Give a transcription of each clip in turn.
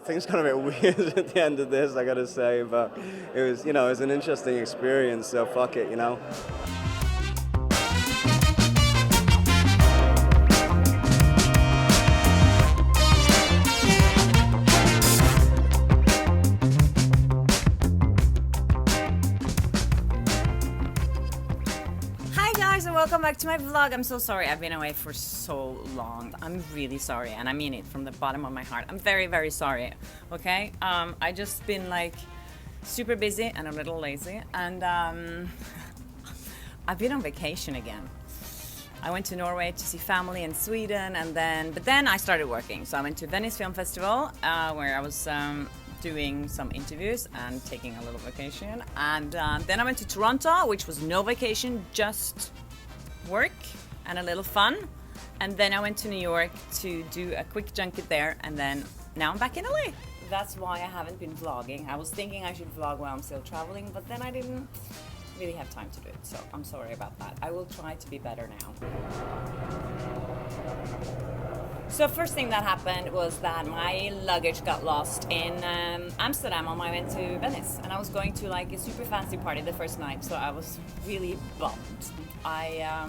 things got a bit weird at the end of this, I gotta say, but it was, it was an interesting experience, so fuck it. Welcome back to my vlog. I'm so sorry I've been away for so long. I'm really sorry, and I mean it from the bottom of my heart. I'm very, very sorry, okay? I just been like super busy and a little lazy, and I've been on vacation again. I went to Norway to see family in Sweden, but then I started working. So I went to Venice Film Festival, where I was doing some interviews and taking a little vacation. And then I went to Toronto, which was no vacation, just work and a little fun. And then I went to New York to do a quick junket there, and then now I'm back in LA. That's why I haven't been vlogging. I was thinking I should vlog while I'm still traveling, but then I didn't really have time to do it, so I'm sorry about that. I will try to be better now. So first thing that happened was that my luggage got lost in Amsterdam on my way to Venice, and I was going to like a super fancy party the first night, so I was really bummed. I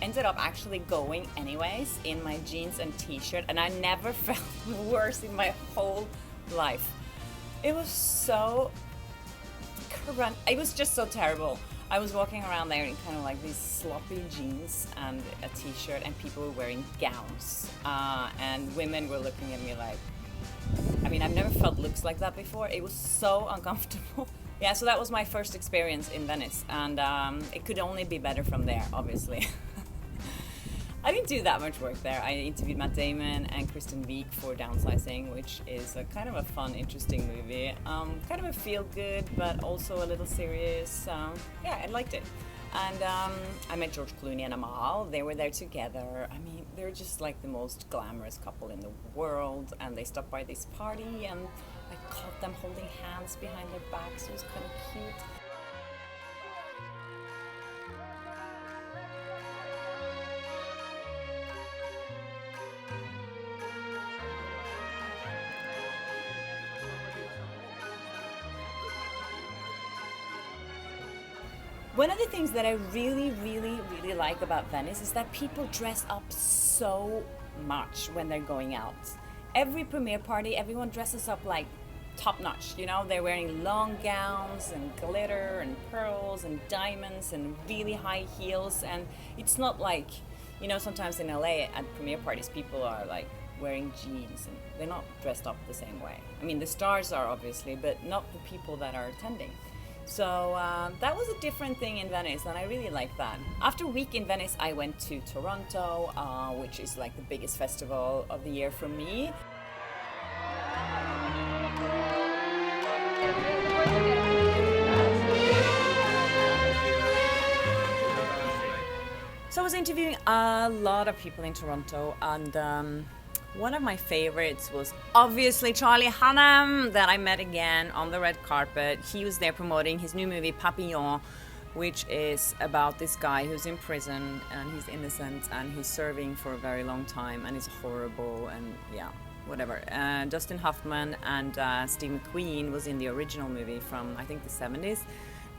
ended up actually going anyways in my jeans and t-shirt, and I never felt worse in my whole life. It was so it was just so terrible. I was walking around there in kind of like these sloppy jeans and a t-shirt, and people were wearing gowns, and women were looking at me like, I mean, I've never felt looks like that before. It was so uncomfortable. Yeah, so that was my first experience in Venice, and it could only be better from there, obviously. I didn't do that much work there. I interviewed Matt Damon and Kristen Wiig for Downsizing, which is a kind of a fun, interesting movie. Kind of a feel-good, but also a little serious. Yeah, I liked it. And I met George Clooney and Amal. They were there together. I mean, they're just like the most glamorous couple in the world. And they stopped by this party, and I caught them holding hands behind their backs. It was kind of cute. One of the things that I really, really, really like about Venice is that people dress up so much when they're going out. Every premiere party, everyone dresses up like top notch, they're wearing long gowns and glitter and pearls and diamonds and really high heels, and it's not like, sometimes in LA at premiere parties people are like wearing jeans and they're not dressed up the same way. I mean, the stars are obviously, but not the people that are attending. So that was a different thing in Venice, and I really liked that. After a week in Venice, I went to Toronto, which is like the biggest festival of the year for me. So I was interviewing a lot of people in Toronto, and one of my favorites was obviously Charlie Hunnam, that I met again on the red carpet. He was there promoting his new movie Papillon, which is about this guy who's in prison and he's innocent and he's serving for a very long time and he's horrible and yeah, whatever. Dustin Hoffman and Steve McQueen was in the original movie from I think the 70s.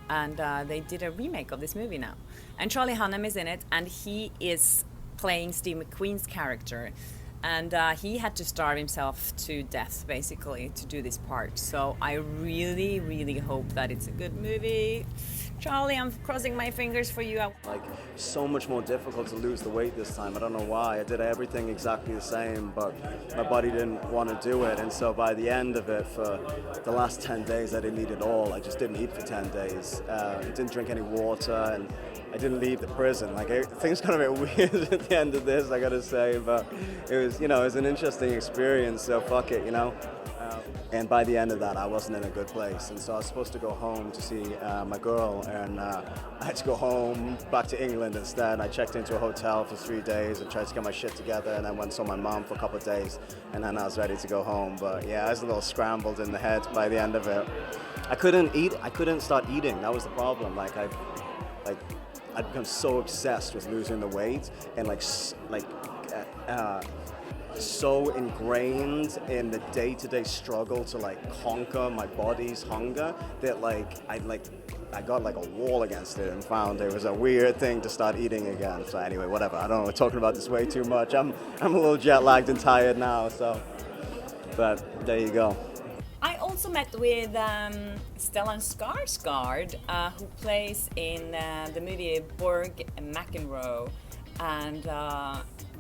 And they did a remake of this movie now. And Charlie Hunnam is in it, and he is playing Steve McQueen's character. And he had to starve himself to death, basically, to do this part. So I really, really hope that it's a good movie. Charlie, I'm crossing my fingers for you. Like, so much more difficult to lose the weight this time. I don't know why. I did everything exactly the same, but my body didn't want to do it. And so by the end of it, for the last 10 days, I didn't eat at all. I just didn't eat for 10 days. I didn't drink any water, and I didn't leave the prison. Like, things got a bit weird at the end of this, I gotta say, but it was, it was an interesting experience, so fuck it, And by the end of that, I wasn't in a good place, and so I was supposed to go home to see my girl, and I had to go home, back to England instead. I checked into a hotel for 3 days and tried to get my shit together, and then went and saw my mom for a couple of days, and then I was ready to go home. But yeah, I was a little scrambled in the head by the end of it. I couldn't start eating, that was the problem. I'd become so obsessed with losing the weight, and so ingrained in the day-to-day struggle to like conquer my body's hunger that like I got like a wall against it and found it was a weird thing to start eating again. So anyway, whatever. I don't know. We're talking about this way too much. I'm a little jet lagged and tired now. So, but there you go. I also met with Stellan Skarsgård, who plays in the movie Borg McEnroe, and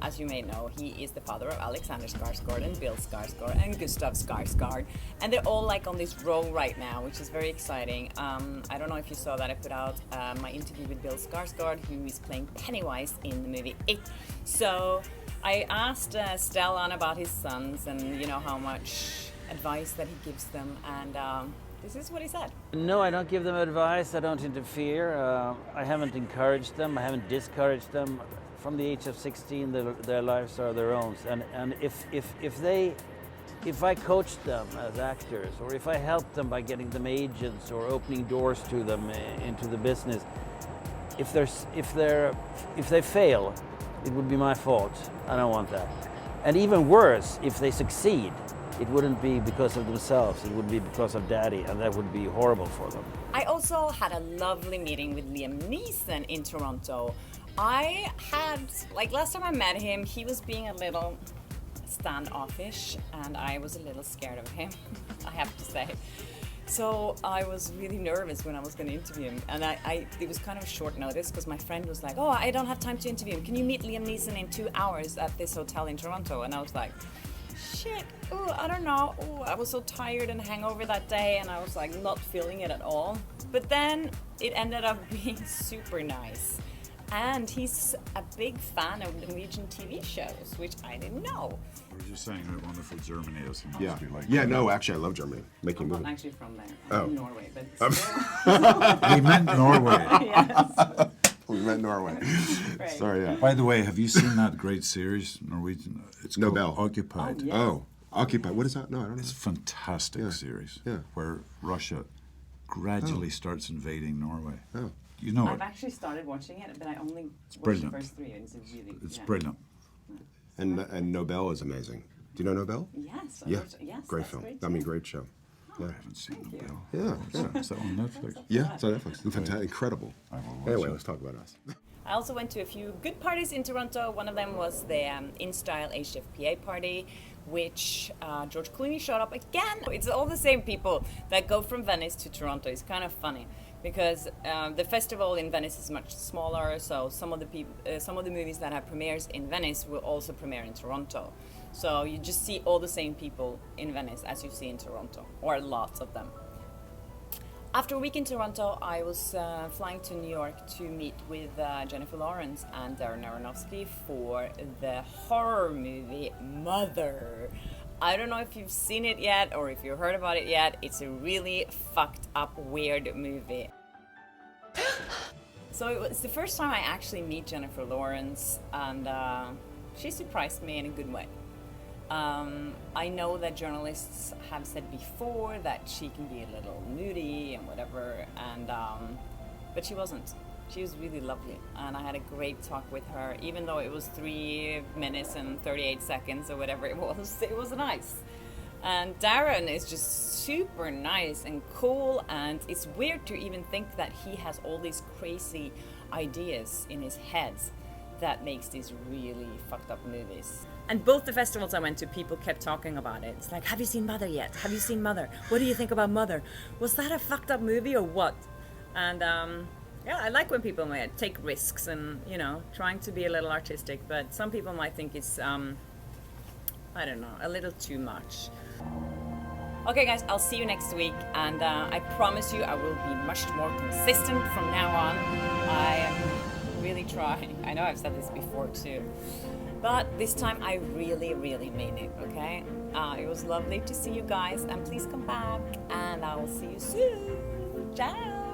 as you may know, he is the father of Alexander Skarsgård and Bill Skarsgård and Gustav Skarsgård, and they're all like on this row right now, which is very exciting. I don't know if you saw that I put out my interview with Bill Skarsgård, who is playing Pennywise in the movie It. So I asked Stellan about his sons and you know how much advice that he gives them, and this is what he said. No, I don't give them advice, I don't interfere, I haven't encouraged them, I haven't discouraged them. From the age of 16, their lives are their own, and if I coach them as actors, or if I help them by getting them agents or opening doors to them into the business, if they fail, it would be my fault. I don't want that. And even worse, if they succeed, it wouldn't be because of themselves, it would be because of daddy, and that would be horrible for them. I also had a lovely meeting with Liam Neeson in Toronto. I had, like last time I met him, he was being a little standoffish and I was a little scared of him, I have to say. So I was really nervous when I was going to interview him, and it was kind of short notice because my friend was like, oh, I don't have time to interview him. Can you meet Liam Neeson in 2 hours at this hotel in Toronto? And I was like, shit, ooh, I don't know. Ooh, I was so tired and hangover that day and I was like not feeling it at all. But then it ended up being super nice. And he's a big fan of Norwegian TV shows, which I didn't know. I was just saying how wonderful Germany is. Yeah, yeah. No, actually, I love Germany. Making I'm movies. not actually from there. I'm from Norway, but He meant Norway. yes. We met Norway. Right. Sorry, yeah. By the way, have you seen that great series, Norwegian? It's called Nobel. Occupied. Oh, yeah. Oh, Occupy. What is that? No, I don't know. It's a fantastic series where Russia gradually starts invading Norway. Oh. You know I've it. actually started watching it, but I only watched brilliant. the first 3. And It's brilliant. And Nobel is amazing. Do you know Nobel? Yes. Yeah. Yes. Great that's film. Great I mean, too. great show. I haven't seen Nobel. Yeah. Is that on Netflix? Yeah, it's on Netflix. It's fantastic. Incredible. I will watch Anyway, it. let's talk about us. I also went to a few good parties in Toronto. One of them was the InStyle HFPA party, which George Clooney showed up again. It's all the same people that go from Venice to Toronto. It's kind of funny because the festival in Venice is much smaller, so some of the movies that have premieres in Venice will also premiere in Toronto. So you just see all the same people in Venice as you see in Toronto, or lots of them. After a week in Toronto, I was flying to New York to meet with Jennifer Lawrence and Darren Aronofsky for the horror movie Mother. I don't know if you've seen it yet or if you've heard about it yet. It's a really fucked up, weird movie. So it was the first time I actually meet Jennifer Lawrence, and she surprised me in a good way. I know that journalists have said before that she can be a little moody and whatever, and but she wasn't. She was really lovely, and I had a great talk with her, even though it was 3 minutes and 38 seconds or whatever it was nice. And Darren is just super nice and cool, and it's weird to even think that he has all these crazy ideas in his head that makes these really fucked up movies. And both the festivals I went to, people kept talking about it. It's like, have you seen Mother yet? Have you seen Mother? What do you think about Mother? Was that a fucked up movie or what? And yeah, I like when people might take risks and, you know, trying to be a little artistic, but some people might think it's, I don't know, a little too much. Okay guys, I'll see you next week, and I promise you I will be much more consistent from now on. I am really trying. I know I've said this before too, but this time I really, really mean it, okay? It was lovely to see you guys, and please come back, and I will see you soon. Ciao!